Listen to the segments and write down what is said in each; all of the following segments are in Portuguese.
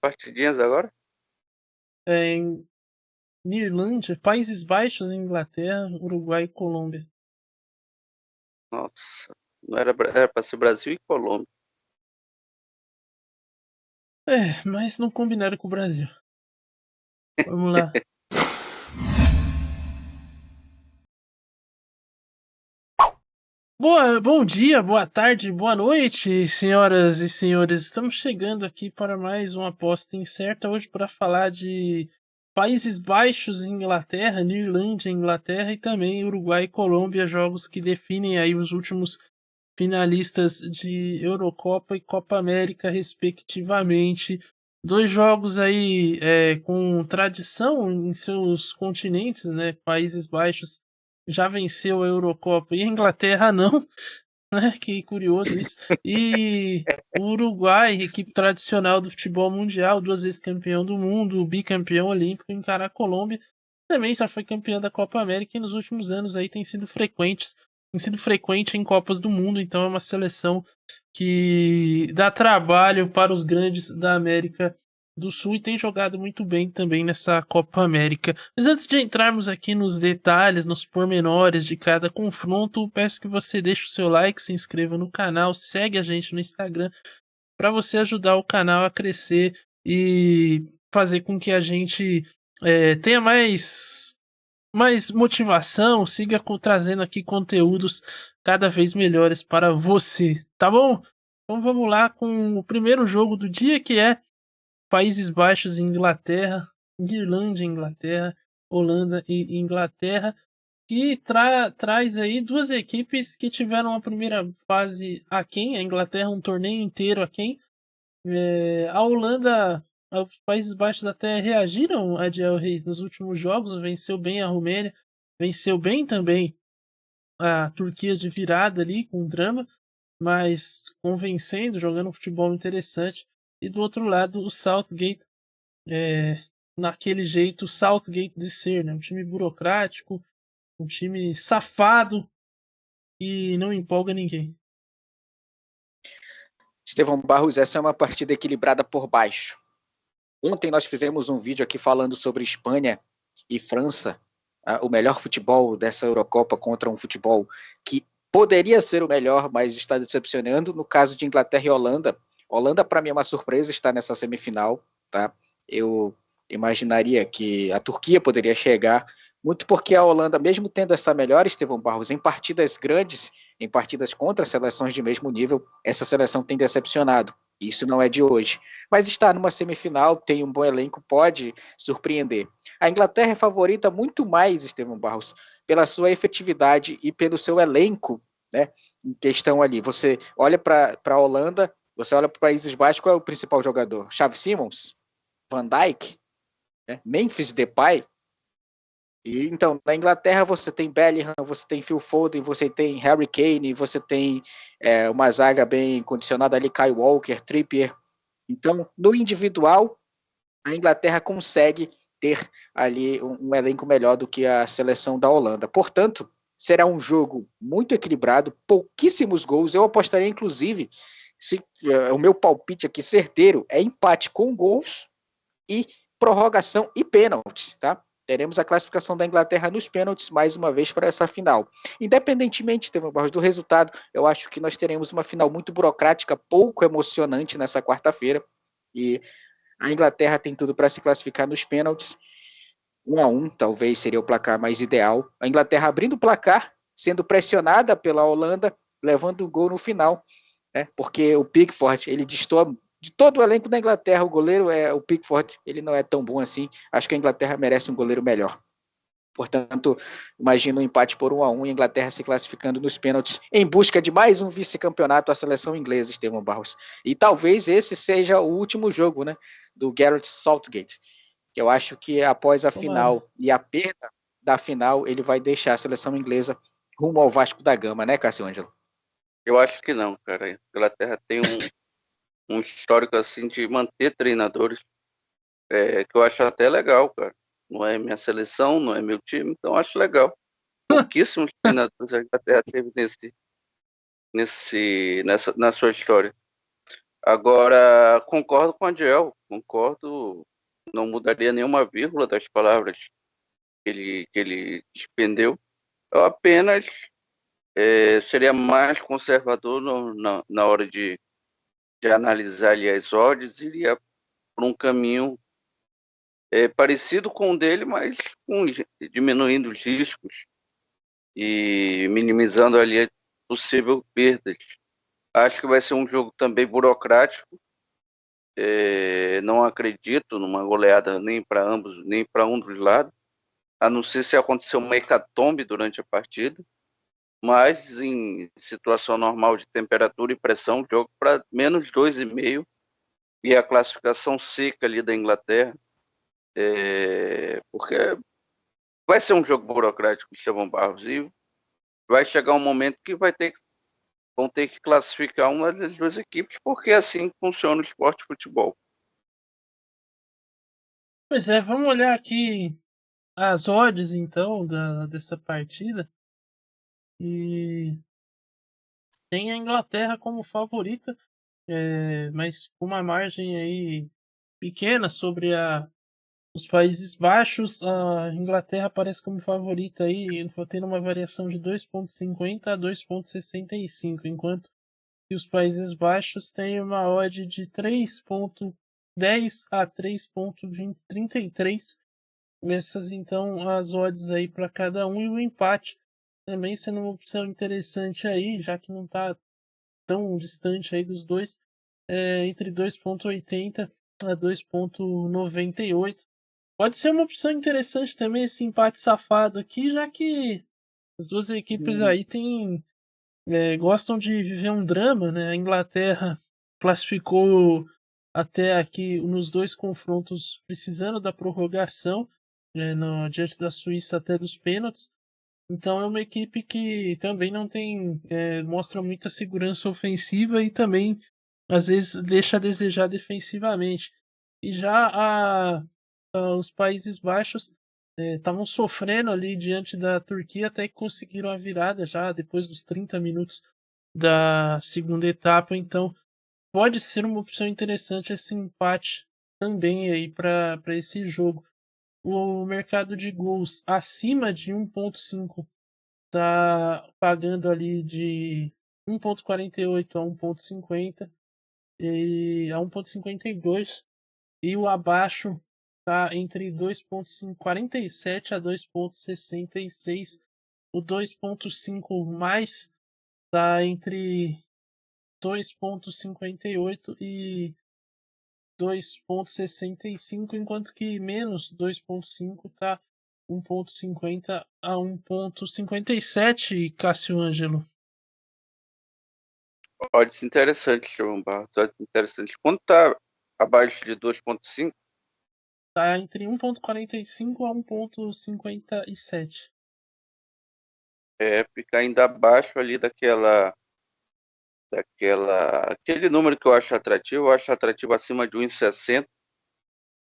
partidinhas agora? Em Irlanda, Países Baixos, Inglaterra, Uruguai e Colômbia. Nossa, não era pra ser Brasil e Colômbia. Mas não combinaram com o Brasil. Vamos lá. Bom dia, boa tarde, boa noite, senhoras e senhores. Estamos chegando aqui para mais uma aposta incerta hoje para falar de Países Baixos e Inglaterra, Irlanda, Inglaterra e também Uruguai e Colômbia, jogos que definem aí os últimos finalistas de Eurocopa e Copa América, respectivamente. Dois jogos aí com tradição em seus continentes, né? Países Baixos já venceu a Eurocopa e a Inglaterra não, né? Que curioso isso. E o Uruguai, equipe tradicional do futebol mundial, duas vezes campeão do mundo, bicampeão olímpico, encarar a Colômbia, também já foi campeã da Copa América e nos últimos anos aí tem sido frequente em Copas do Mundo, então é uma seleção que dá trabalho para os grandes da América do Sul e tem jogado muito bem também nessa Copa América. Mas antes de entrarmos aqui nos detalhes, nos pormenores de cada confronto, peço que você deixe o seu like, se inscreva no canal, segue a gente no Instagram para você ajudar o canal a crescer e fazer com que a gente tenha mais motivação, siga trazendo aqui conteúdos cada vez melhores para você, tá bom? Então vamos lá com o primeiro jogo do dia, que é Países Baixos e Inglaterra, Irlanda e Inglaterra, Holanda e Inglaterra, que traz aí duas equipes que tiveram a primeira fase aquém, a Inglaterra um torneio inteiro aquém. A Holanda, os Países Baixos até reagiram a Adiel Reis nos últimos jogos, venceu bem a Romênia, venceu bem também a Turquia de virada ali, com drama, mas convencendo, jogando um futebol interessante. E do outro lado, o Southgate, naquele jeito Southgate de ser, né? Um time burocrático, um time safado e não empolga ninguém. Estevão Barros, essa é uma partida equilibrada por baixo. Ontem nós fizemos um vídeo aqui falando sobre Espanha e França, o melhor futebol dessa Eurocopa contra um futebol que poderia ser o melhor, mas está decepcionando. No caso de Inglaterra e Holanda, Holanda para mim é uma surpresa estar nessa semifinal, tá? Eu imaginaria que a Turquia poderia chegar, muito porque a Holanda, mesmo tendo essa melhor, Estevão Barros, em partidas grandes, em partidas contra seleções de mesmo nível, essa seleção tem decepcionado. Isso não é de hoje. Mas está numa semifinal, tem um bom elenco, pode surpreender. A Inglaterra é favorita muito mais, Estevão Barros, pela sua efetividade e pelo seu elenco, né, em questão ali. Você olha para a Holanda, você olha para os Países Baixos, qual é o principal jogador? Xavi Simons? Van Dijk? Né? Memphis Depay? E, então, na Inglaterra você tem Bellingham, você tem Phil Foden, você tem Harry Kane, você tem uma zaga bem condicionada ali, Kyle Walker, Trippier. Então, no individual, a Inglaterra consegue ter ali um elenco melhor do que a seleção da Holanda. Portanto, será um jogo muito equilibrado, pouquíssimos gols. Eu apostaria, inclusive, o meu palpite aqui certeiro é empate com gols e prorrogação e pênaltis, tá? Teremos a classificação da Inglaterra nos pênaltis mais uma vez para essa final. Independentemente, Estevão Barros, do resultado, eu acho que nós teremos uma final muito burocrática, pouco emocionante nessa quarta-feira. E a Inglaterra tem tudo para se classificar nos pênaltis. 1-1 talvez seria o placar mais ideal. A Inglaterra abrindo o placar, sendo pressionada pela Holanda, levando o gol no final, né? Porque o Pickford, ele destoa de todo o elenco da Inglaterra. O goleiro o Pickford, ele não é tão bom assim. Acho que a Inglaterra merece um goleiro melhor. Portanto, imagino um empate por 1-1 e a Inglaterra se classificando nos pênaltis em busca de mais um vice-campeonato à seleção inglesa, Estevão Barros. E talvez esse seja o último jogo, né, do Gareth Southgate, que eu acho que após a Tomara. final e a perda da final, ele vai deixar a seleção inglesa rumo ao Vasco da Gama, né, Cássio Ângelo? Eu acho que não, cara. A Inglaterra tem um histórico assim de manter treinadores, que eu acho até legal, cara. Não é minha seleção, não é meu time, então eu acho legal. Pouquíssimos treinadores a Inglaterra teve na sua história. Agora, concordo com o Adiel, concordo, não mudaria nenhuma vírgula das palavras que ele despendeu. Eu apenas seria mais conservador na hora de analisar ali as odds, iria por um caminho parecido com o dele, mas diminuindo os riscos e minimizando ali possível perdas. Acho que vai ser um jogo também burocrático. Não acredito numa goleada nem para ambos, nem para um dos lados, a não ser se acontecer uma hecatombe durante a partida. Mas em situação normal de temperatura e pressão, jogo para menos 2,5 e a classificação seca ali da Inglaterra, porque vai ser um jogo burocrático, Estevão Barros, e vai chegar um momento que vão ter que classificar uma das duas equipes, porque é assim que funciona o esporte de futebol. Pois é, vamos olhar aqui as odds então dessa partida. E tem a Inglaterra como favorita, mas com uma margem aí pequena sobre os Países Baixos. A Inglaterra aparece como favorita aí, tendo uma variação de 2,50 a 2,65, enquanto que os Países Baixos têm uma odd de 3,10 a 3,33. Essas então as odds aí para cada um, e o empate também sendo uma opção interessante aí, já que não está tão distante aí dos dois, entre 2,80 a 2,98. Pode ser uma opção interessante também esse empate safado aqui, já que as duas equipes aí gostam de viver um drama, né? A Inglaterra classificou até aqui nos dois confrontos precisando da prorrogação, diante da Suíça até dos pênaltis. Então é uma equipe que também não tem, mostra muita segurança ofensiva e também às vezes deixa a desejar defensivamente. E já os Países Baixos estavam sofrendo ali diante da Turquia até que conseguiram a virada já depois dos 30 minutos da segunda etapa. Então pode ser uma opção interessante esse empate também aí para esse jogo. O mercado de gols acima de 1,5 está pagando ali de 1,48 a 1,50 e a 1,52, e o abaixo está entre 2,47 a 2,66. O 2,5 mais está entre 2,58 e 2,65, enquanto que menos 2,5 está 1,50 a 1,57, Cássio Ângelo. Odds interessantes, Estevão Barros, odds interessantes. Quanto está abaixo de 2,5? Está entre 1,45 a 1,57. Fica ainda abaixo ali aquele número que eu acho atrativo acima de 1,60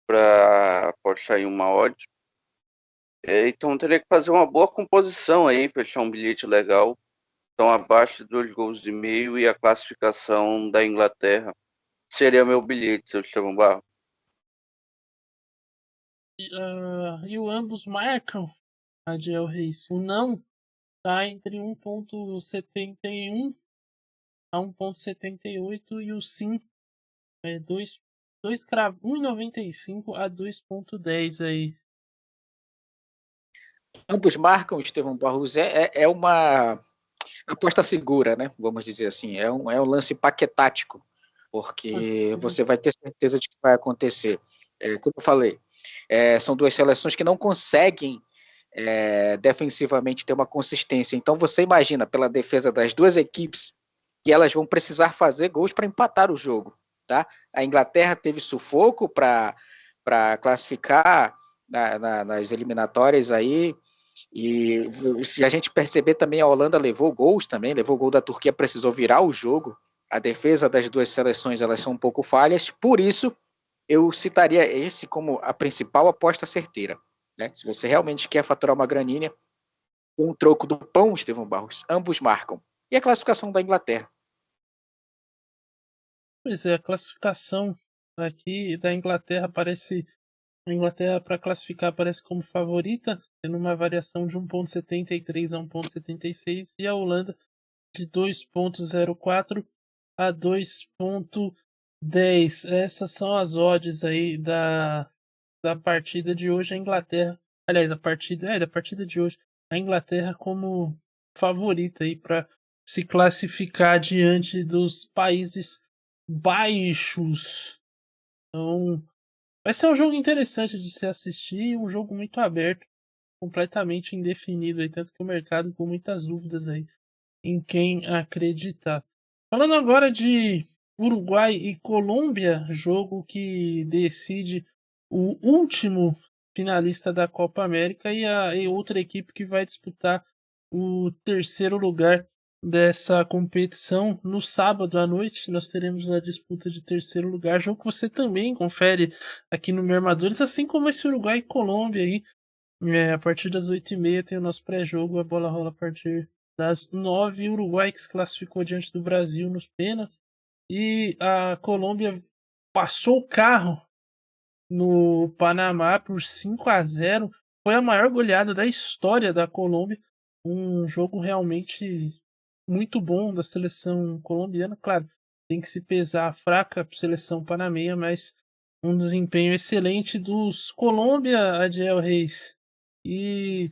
para apostar em uma odd. Então teria que fazer uma boa composição aí, fechar um bilhete legal. Então abaixo de 2,5 gols e a classificação da Inglaterra seria meu bilhete, seu Estevão Barros. E o ambos marcam, Adiel Reis. O não está entre 1,71 a 1,78 e o sim é 1,95 a 2,10 aí. Ambos marcam, Estevão Barros, é uma aposta segura, né? Vamos dizer assim, é um lance paquetático, porque você vai ter certeza de que vai acontecer. Como eu falei, são duas seleções que não conseguem defensivamente ter uma consistência. Então você imagina, pela defesa das duas equipes, que elas vão precisar fazer gols para empatar o jogo. Tá? A Inglaterra teve sufoco para classificar nas eliminatórias aí, e se a gente perceber também, a Holanda levou gols também, levou gol da Turquia, precisou virar o jogo. A defesa das duas seleções, elas são um pouco falhas, por isso eu citaria esse como a principal aposta certeira, né? Se você realmente quer faturar uma graninha com um troco do pão, Estevão Barros, ambos marcam. E a classificação da Inglaterra? Pois é, a classificação aqui da Inglaterra parece. A Inglaterra, para classificar, aparece como favorita, tendo uma variação de 1,73 a 1,76, e a Holanda de 2,04 a 2,10. Essas são as odds aí da partida de hoje. A Inglaterra, aliás, da partida de hoje, a Inglaterra como favorita aí para se classificar diante dos Países Baixos. Então, vai ser um jogo interessante de se assistir, um jogo muito aberto, completamente indefinido, aí, tanto que o mercado com muitas dúvidas aí em quem acreditar. Falando agora de Uruguai e Colômbia, jogo que decide o último finalista da Copa América e outra equipe que vai disputar o terceiro lugar dessa competição. No sábado à noite nós teremos a disputa de terceiro lugar, jogo que você também confere aqui no Mermadores, assim como esse Uruguai e Colômbia aí. A partir das 8h30 tem o nosso pré-jogo, a bola rola a partir das 9h. O Uruguai que se classificou diante do Brasil nos pênaltis. E a Colômbia passou o carro no Panamá por 5-0. Foi a maior goleada da história da Colômbia. Um jogo realmente muito bom da seleção colombiana. Claro, tem que se pesar a fraca seleção panameia, mas um desempenho excelente dos Colômbia, Adiel Reis. E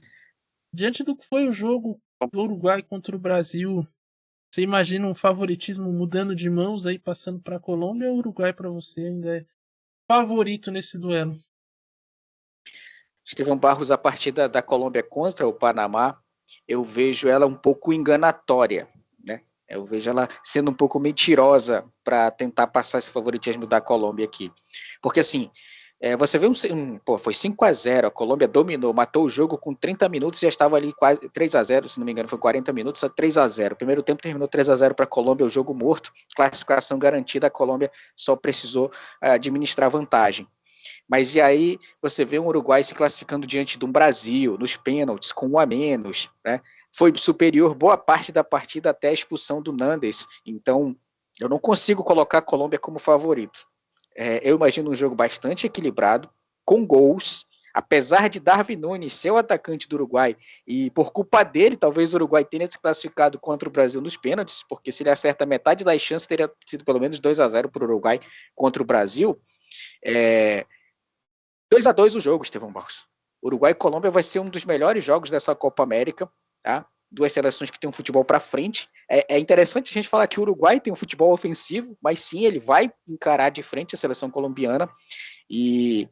diante do que foi o jogo do Uruguai contra o Brasil, você imagina um favoritismo mudando de mãos aí, passando para a Colômbia, ou o Uruguai para você ainda é favorito nesse duelo? Estevão Barros, a partida da Colômbia contra o Panamá, eu vejo ela um pouco enganatória, né? Eu vejo ela sendo um pouco mentirosa para tentar passar esse favoritismo da Colômbia aqui. Porque assim, você vê foi 5-0, a Colômbia dominou, matou o jogo com 30 minutos e já estava ali quase 3-0, se não me engano, foi 40 minutos, 3-0. O primeiro tempo terminou 3-0 para a Colômbia, o jogo morto, classificação garantida, a Colômbia só precisou administrar vantagem. Mas e aí você vê um Uruguai se classificando diante de um Brasil, nos pênaltis, com 1 a menos, né? Foi superior boa parte da partida até a expulsão do Nandes. Então, eu não consigo colocar a Colômbia como favorito. Eu imagino um jogo bastante equilibrado, com gols, apesar de Darwin Núñez ser o atacante do Uruguai, e por culpa dele, talvez o Uruguai tenha se classificado contra o Brasil nos pênaltis, porque se ele acerta metade das chances, teria sido pelo menos 2-0 para o Uruguai contra o Brasil. 2-2 o jogo, Estevão Barros. Uruguai e Colômbia vai ser um dos melhores jogos dessa Copa América, tá? Duas seleções que têm um futebol para frente. É interessante a gente falar que o Uruguai tem um futebol ofensivo, mas sim, ele vai encarar de frente a seleção colombiana. E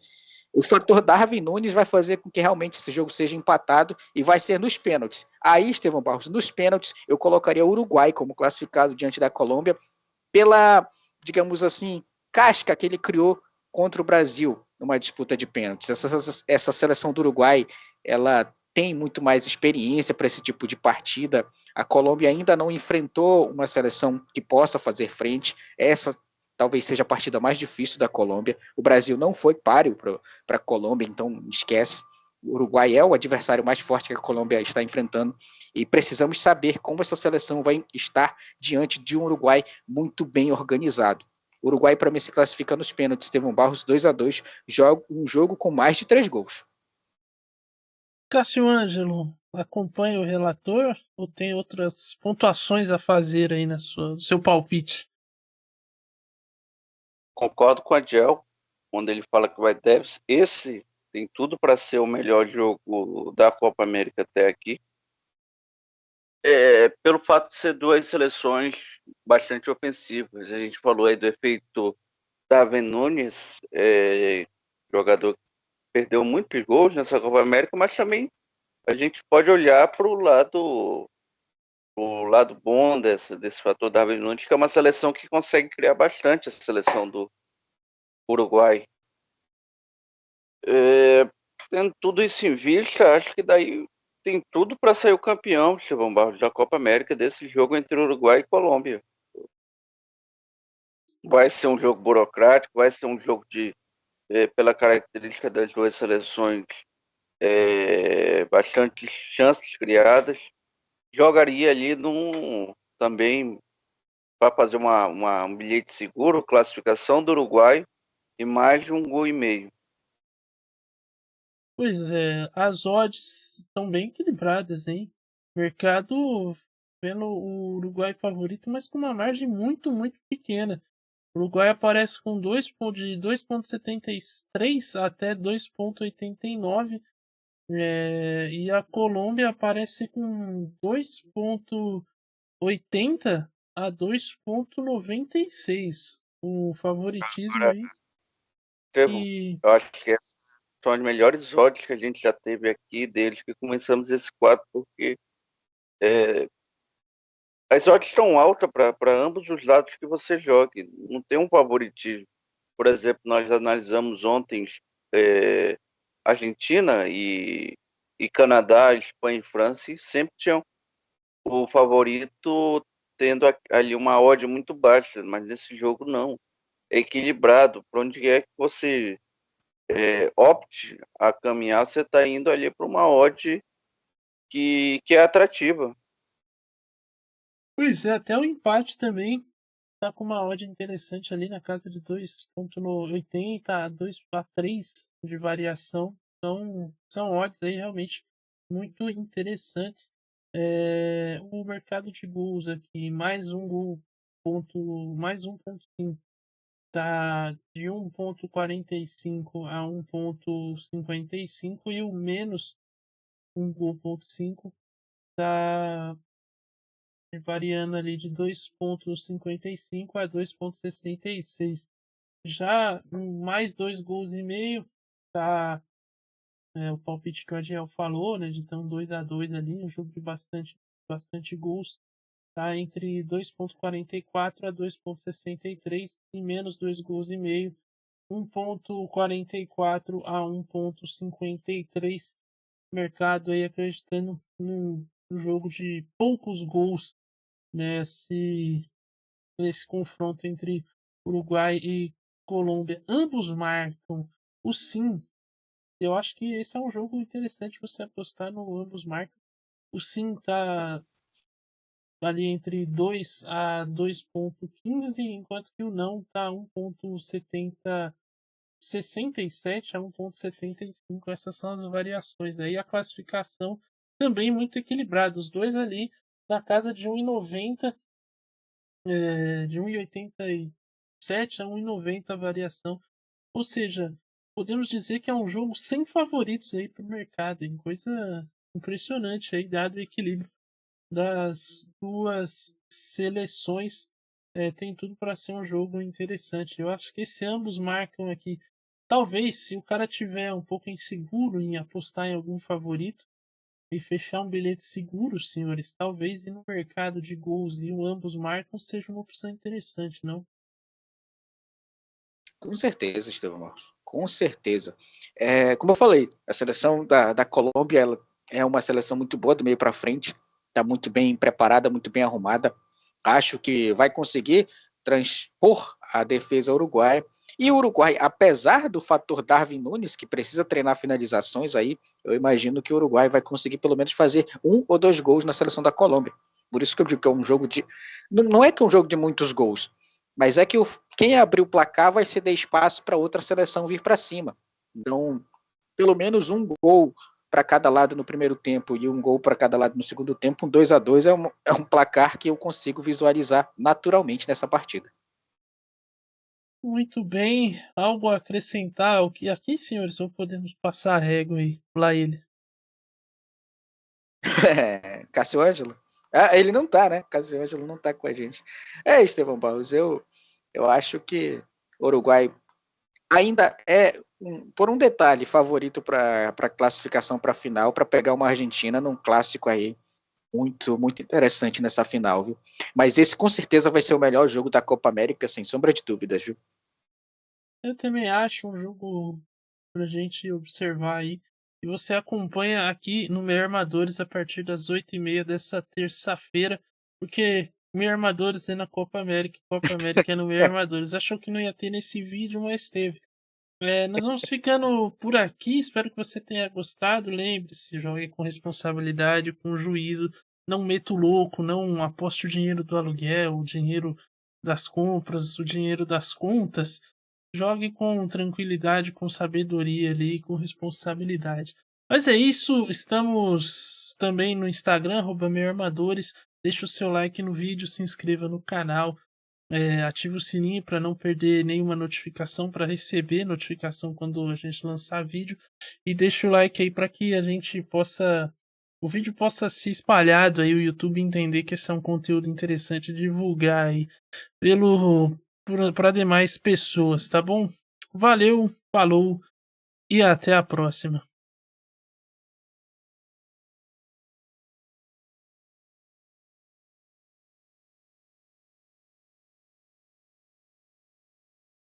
o fator Darwin Núñez vai fazer com que realmente esse jogo seja empatado e vai ser nos pênaltis. Aí, Estevão Barros, nos pênaltis, eu colocaria o Uruguai como classificado diante da Colômbia pela, digamos assim, casca que ele criou contra o Brasil numa disputa de pênaltis. Essa seleção do Uruguai, ela tem muito mais experiência para esse tipo de partida. A Colômbia ainda não enfrentou uma seleção que possa fazer frente. Essa talvez seja a partida mais difícil da Colômbia. O Brasil não foi páreo para a Colômbia, então esquece. O Uruguai é o adversário mais forte que a Colômbia está enfrentando e precisamos saber como essa seleção vai estar diante de um Uruguai muito bem organizado. O Uruguai, para mim, se classifica nos pênaltis. Estevão Barros 2-2, um jogo com mais de 3 gols. Cássio Ângelo, acompanha o relator ou tem outras pontuações a fazer aí no seu palpite? Concordo com a Diel, quando ele fala que vai Devs. Esse tem tudo para ser o melhor jogo da Copa América até aqui. Pelo fato de ser duas seleções bastante ofensivas. A gente falou aí do efeito Darwin Núñez, jogador que perdeu muitos gols nessa Copa América, mas também a gente pode olhar para o lado bom desse fator Darwin Núñez, que é uma seleção que consegue criar bastante, a seleção do Uruguai. Tendo tudo isso em vista, acho que daí tem tudo para sair o campeão, Estevão Barros, da Copa América, desse jogo entre Uruguai e Colômbia. Vai ser um jogo burocrático, vai ser um jogo pela característica das duas seleções, bastante chances criadas. Jogaria ali também para fazer um bilhete seguro, classificação do Uruguai e mais de 1,5 gols. Pois é, as odds estão bem equilibradas, hein? Mercado vendo o Uruguai favorito, mas com uma margem muito, muito pequena. O Uruguai aparece com de 2,73 até 2,89. E a Colômbia aparece com 2,80 a 2,96. O favoritismo Agora, aí. Estevão, E eu acho que são as melhores odds que a gente já teve aqui desde que começamos esse quadro, porque é, as odds estão altas para ambos os lados que você jogue. Não tem um favoritismo. Por exemplo, nós analisamos ontem é, Argentina e Canadá, Espanha e França, e sempre tinham o favorito tendo ali uma odd muito baixa, mas nesse jogo não. É equilibrado. Para onde é que você opte a caminhar, você está indo ali para uma odd que é atrativa. pois é, até o empate também tá com uma odd interessante ali na casa de 2,80 a 2 a 3 de variação. Então, são odds aí realmente muito interessantes. O mercado de gols aqui, mais um gol, mais 1,5 tá de 1,45 a 1,55 e o menos 1,5 tá variando ali de 2,55 a 2,66. Já mais 2,5 gols, tá o palpite que o Adiel falou, né? De então 2-2 ali, um jogo de bastante gols. Tá entre 2,44 a 2,63 e menos 2,5 gols, 1,44 a 1,53. Mercado aí acreditando num jogo de poucos gols nesse confronto entre Uruguai e Colômbia. Ambos marcam o sim. Eu acho que esse é um jogo interessante você apostar no ambos marcam. O sim tá ali entre 2 a 2,15, enquanto que o não tá 1,67 a 1,75. Essas são as variações aí. A classificação também muito equilibrada. Os dois ali na casa de 1,90, de 1,87 a 1,90 a variação. Ou seja, podemos dizer que é um jogo sem favoritos aí para o mercado. Hein? Coisa impressionante aí, dado o equilíbrio das duas seleções. Tem tudo para ser um jogo interessante. Eu acho que esse ambos marcam aqui. Talvez, se o cara tiver um pouco inseguro em apostar em algum favorito e fechar um bilhete seguro, senhores, talvez ir no mercado de gols e o ambos marcam seja uma opção interessante, não? Com certeza, Estevão Marcos. Com certeza. Como eu falei, a seleção da Colômbia ela é uma seleção muito boa do meio para frente. Está muito bem preparada, muito bem arrumada. Acho que vai conseguir transpor a defesa uruguaia. E o Uruguai, apesar do fator Darwin Nunes, que precisa treinar finalizações aí, eu imagino que o Uruguai vai conseguir pelo menos fazer 1 ou 2 gols na seleção da Colômbia. Por isso que eu digo que é um jogo de... Não é que é um jogo de muitos gols, mas é que quem abrir o placar vai ceder espaço para outra seleção vir para cima. Então, pelo menos um gol para cada lado no primeiro tempo e um gol para cada lado no segundo tempo, um 2-2 é um placar que eu consigo visualizar naturalmente nessa partida. Muito bem. Algo a acrescentar? O que aqui, senhores, ou podemos passar a régua aí lá ele? Cássio Ângelo? Ele não tá, né? Cássio Ângelo não tá com a gente. Estevão Barros, eu acho que o Uruguai ainda é, por um detalhe, favorito para a classificação para a final, para pegar uma Argentina num clássico aí muito, muito interessante nessa final, viu? Mas esse com certeza vai ser o melhor jogo da Copa América, sem sombra de dúvidas, viu? Eu também acho um jogo pra gente observar aí. E você acompanha aqui no Meio Armadores a partir das 8h30 dessa terça-feira, porque Meio Armadores é na Copa América, Copa América é no Meio Armadores. Achou que não ia ter nesse vídeo, mas teve. Nós vamos ficando por aqui. Espero que você tenha gostado. Lembre-se, jogue com responsabilidade, com juízo. Não meta o louco, não aposte o dinheiro do aluguel, o dinheiro das compras, o dinheiro das contas, jogue com tranquilidade, com sabedoria ali, com responsabilidade. Mas é isso, estamos também no Instagram, @meuarmadores. Deixa o seu like no vídeo, se inscreva no canal, ative o sininho para não perder nenhuma notificação, para receber notificação quando a gente lançar vídeo. E deixa o like aí para que o vídeo possa ser espalhado aí, o YouTube entender que esse é um conteúdo interessante, divulgar aí para demais pessoas, tá bom? Valeu, falou e até a próxima.